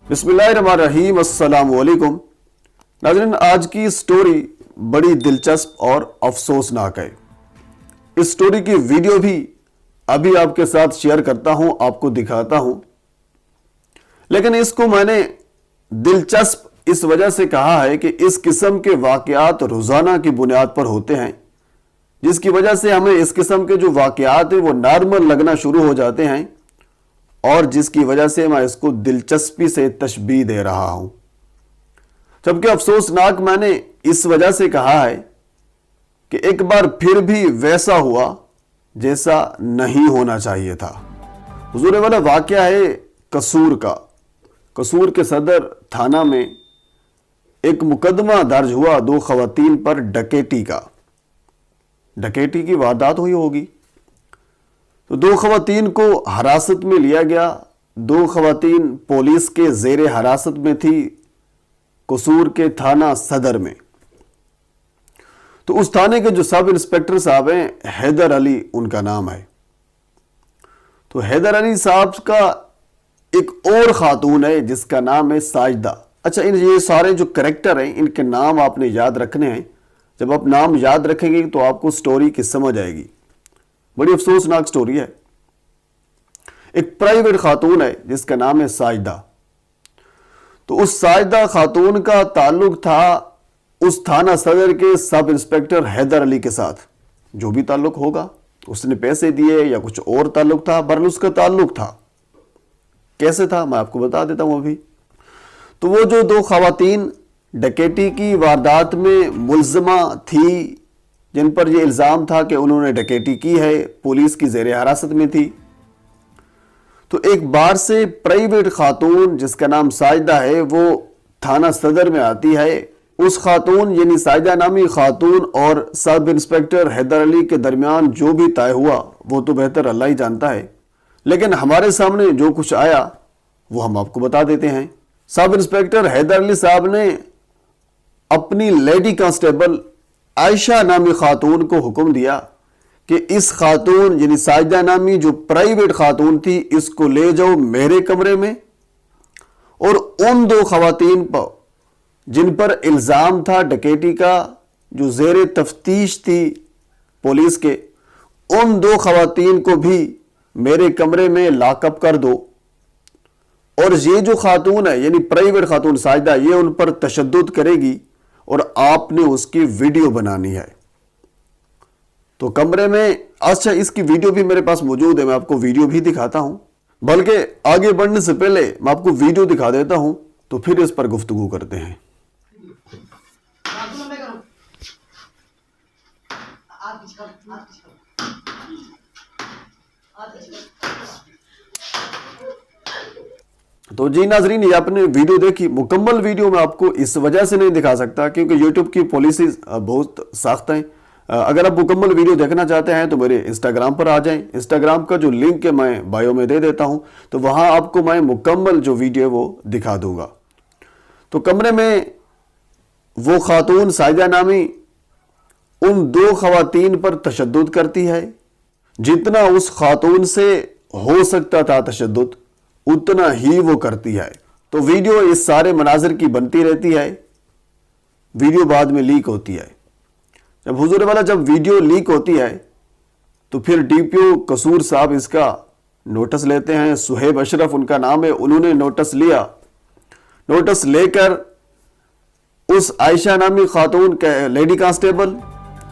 बिस्मिल्लाहिर्रहमानिर्रहीम, अस्सलाम वालेकुम। नाज़रीन, आज की स्टोरी बड़ी दिलचस्प और अफसोसनाक है। इस स्टोरी की वीडियो भी अभी आपके साथ शेयर करता हूं, आपको दिखाता हूं। लेकिन इसको मैंने दिलचस्प इस वजह से कहा है कि इस किस्म के वाकयात रोजाना की बुनियाद पर होते हैं, जिसकी वजह से हमें इस किस्म के जो वाकयात हैं वो नॉर्मल लगना शुरू हो जाते हैं, और जिसकी वजह से मैं इसको दिलचस्पी से तशबीह दे रहा हूं। जबकि अफसोसनाक मैंने इस वजह से कहा है कि एक बार फिर भी वैसा हुआ जैसा नहीं होना चाहिए था। हुजूर वाला वाकया है कसूर का। कसूर के सदर थाना में एक मुकदमा दर्ज हुआ 2 खवातीन पर डकैती का। डकैती की वारदात हुई होगी, तो 2 खवातीन को हिरासत में लिया गया। 2 खवातीन पुलिस के जेर हिरासत में थी कसूर के थाना सदर में। तो उस थाने के जो सब इंस्पेक्टर साहब हैं, हैदर अली उनका नाम है। तो हैदर अली साहब का एक और खातून है जिसका नाम है साजिदा। अच्छा, ये सारे जो कैरेक्टर हैं इनके नाम आपने याद रखने हैं। जब आप नाम याद रखेंगे तो आपको स्टोरी की समझ आएगी। बड़ी अफसोसनाक स्टोरी है। एक प्राइवेट खातून है जिसका नाम है साजिदा। तो उस साजिदा खातून का ताल्लुक था उस थाना सदर के सब इंस्पेक्टर हैदर अली के साथ। जो भी ताल्लुक होगा, उसने पैसे दिए या कुछ और ताल्लुक था, बहरहाल उसका ताल्लुक था। कैसे था मैं आपको बता देता हूं अभी। तो वो जो 2 खवातीन डकैती की वारदात में मुलजमा थी, जिन पर यह इल्जाम था कि उन्होंने डकैती की है, पुलिस की जेर हिरासत में थी। तो एक बार से प्राइवेट खातून जिसका नाम साजिदा है वो थाना सदर में आती है। उस खातून यानी साजिदा नामी खातून और सब इंस्पेक्टर हैदर अली के दरमियान जो भी तय हुआ वो तो बेहतर अल्लाह ही जानता है, लेकिन हमारे सामने जो कुछ आया वो हम आपको बता देते हैं। सब इंस्पेक्टर हैदर अली साहब ने अपनी लेडी कांस्टेबल आयशा नामी खातून को हुक्म दिया कि इस खातून यानी साजिदा नामी जो प्राइवेट खातून थी, इसको ले जाओ मेरे कमरे में, और उन 2 खवातीन पर जिन पर इल्जाम था डकैती का, जो जेर तफ्तीश थी पुलिस के, उन 2 खवातीन को भी मेरे कमरे में लॉकअप कर दो। और ये जो खातून है यानी प्राइवेट खातून साजिदा, ये उन पर तशद्दुद करेगी और आपने उसकी वीडियो बनानी है। तो कमरे में, अच्छा इसकी वीडियो भी मेरे पास मौजूद है, मैं आपको वीडियो भी दिखाता हूं। बल्कि आगे बढ़ने से पहले मैं आपको वीडियो दिखा देता हूं, तो फिर इस पर गुफ्तगू करते हैं। तो जी नाजरीन, ये आपने वीडियो देखी। मुकम्मल वीडियो मैं आपको इस वजह से नहीं दिखा सकता क्योंकि यूट्यूब की पॉलिसी बहुत सख्त है। अगर आप मुकम्मल वीडियो देखना चाहते हैं तो मेरे इंस्टाग्राम पर आ जाएं। इंस्टाग्राम का जो लिंक है मैं बायो में दे देता हूं, तो वहां आपको मैं मुकम्मल जो वीडियो है वो दिखा दूंगा। तो कमरे में वो खातून साजिदा नामी उन 2 खवातीन पर तशद्दुद करती है। जितना उस खातून से हो सकता था तशद्दुद, उतना ही वो करती है। तो वीडियो इस सारे मनाजिर की बनती रहती है। वीडियो बाद में लीक होती है। जब हुजूर वाला जब वीडियो लीक होती है तो फिर डीपीओ कसूर साहब इसका नोटिस लेते हैं। सुहेब अशरफ उनका नाम है। उन्होंने नोटिस लिया। नोटिस लेकर उस आयशा नामी खातून के लेडी कांस्टेबल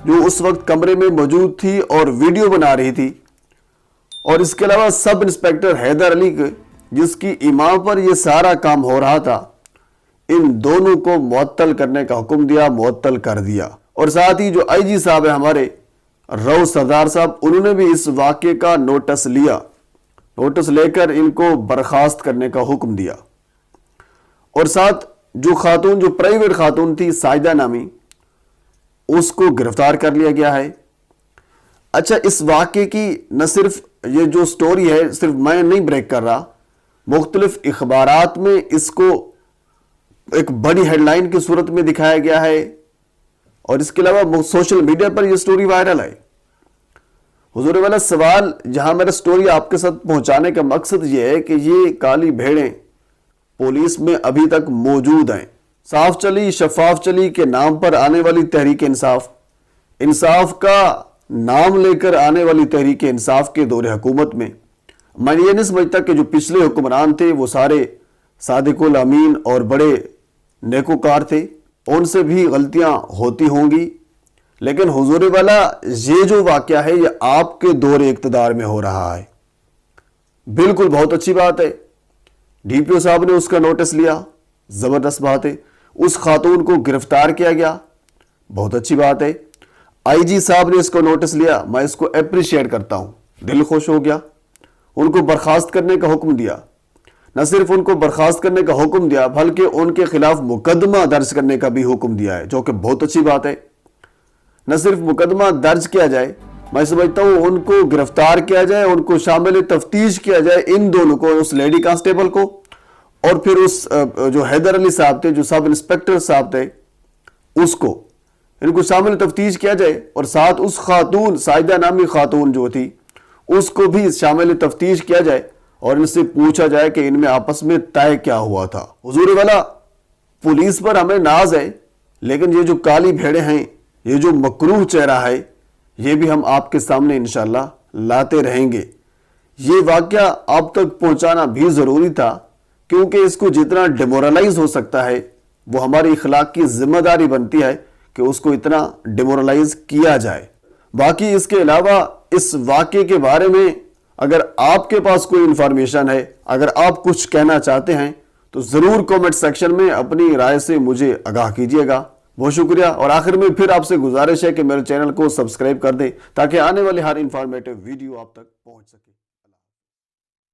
जो उस वक्त कमरे में मौजूद थी और वीडियो बना रही थी, और इसके अलावा सब इंस्पेक्टर हैदर अली जिसकी इमाम पर यह सारा काम हो रहा था, इन दोनों को मुअत्तल करने का हुक्म दिया, मुअत्तल कर दिया। और साथ ही जो आईजी साहब है हमारे रऊफ सरदार साहब, उन्होंने भी इस वाक़े का नोटिस लिया। नोटिस लेकर इनको बर्खास्त करने का हुक्म दिया। और साथ जो खातून जो प्राइवेट खातून थी साजिदा नामी, उसको गिरफ्तार कर लिया गया है। अच्छा, इस वाक़े की न सिर्फ ये जो स्टोरी है सिर्फ मैं नहीं ब्रेक कर रहा, मुख्तलिफ इखबारात में इसको एक बड़ी हेडलाइन की सूरत में दिखाया गया है, और इसके अलावा सोशल मीडिया पर यह स्टोरी वायरल है। हुजूर वाला सवाल जहां मेरा स्टोरी आपके साथ पहुंचाने का मकसद यह है कि ये काली भेड़ें पुलिस में अभी तक मौजूद हैं। साफ चली शफाफ चली के नाम पर आने वाली तहरीक इंसाफ, इंसाफ का नाम लेकर आने वाली तहरीक इंसाफ के दौरे हुकूमत में मैं ये नहीं समझता कि जो पिछले हुक्मरान थे वो सारे सादिकुल अमीन और बड़े नेकोकार थे, उनसे भी गलतियां होती होंगी, लेकिन हुजूर वाला ये जो वाकया है ये आपके दौरे इक़्तिदार में हो रहा है। बिल्कुल बहुत अच्छी बात है, डीपीओ साहब ने उसका नोटिस लिया, जबरदस्त बात है। उस खातून को गिरफ्तार किया गया, बहुत अच्छी बात है। आईजी साहब ने इसको नोटिस लिया, मैं इसको अप्रिशिएट करता हूं, दिल खुश हो गया। उनको बर्खास्त करने का हुक्म दिया, न सिर्फ उनको बर्खास्त करने का हुक्म दिया बल्कि उनके खिलाफ मुकदमा दर्ज करने का भी हुक्म दिया है, जो कि बहुत अच्छी बात है। न सिर्फ मुकदमा दर्ज किया जाए, मैं समझता हूं उनको गिरफ्तार किया जाए, उनको शामिल तफ्तीश किया जाए, इन दोनों को, उस लेडी कांस्टेबल को और फिर उस जो हैदर अली साहब थे, जो सब इंस्पेक्टर साहब थे, उसको, इनको शामिल तफ्तीश किया जाए और साथ उस खातून साइदा नामी खातून जो थी उसको भी शामिल तफ्तीश किया जाए और इनसे पूछा जाए कि इनमें आपस में तय क्या हुआ था। हुजूर वाला, पुलिस पर हमें नाज है, लेकिन ये जो काली भेड़े हैं, ये जो मकरूह चेहरा है, ये भी हम आपके सामने इंशाल्लाह लाते रहेंगे। ये वाकया आप तक पहुंचाना भी जरूरी था, क्योंकि इसको जितना डिमोरलाइज हो सकता है वो हमारी इखलाक की जिम्मेदारी बनती है कि उसको इतना डिमोरलाइज किया जाए। बाकी इसके अलावा इस वाकये के बारे में अगर आपके पास कोई इंफॉर्मेशन है, अगर आप कुछ कहना चाहते हैं, तो जरूर कमेंट सेक्शन में अपनी राय से मुझे आगाह कीजिएगा। बहुत शुक्रिया। और आखिर में फिर आपसे गुजारिश है कि मेरे चैनल को सब्सक्राइब कर दें ताकि आने वाली हर इंफॉर्मेटिव वीडियो आप तक पहुंच सके।